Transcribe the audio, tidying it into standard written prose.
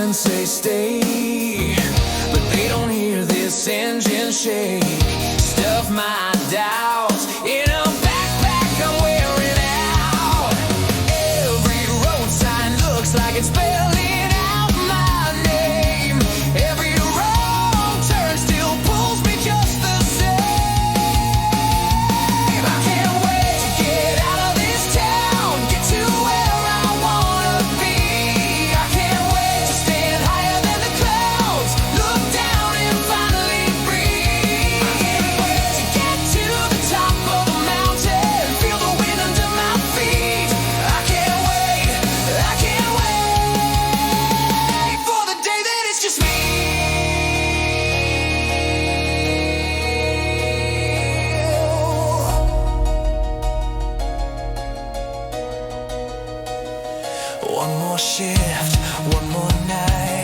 and say stay, but they don't hear this engine shake. Stuff my doubts in a backpack I'm wearing out. Every road sign looks like it's spelling out my name. Every wrong turn still pulls me just the same. I can't wait to get out of this town, get to where I wanna be. I can't wait to stand higher than the clouds, look down and finally breathe. I can't wait to get to the top of the mountain, feel the wind under my feet. I can't wait for the day that it's just me. One more shift, one more night.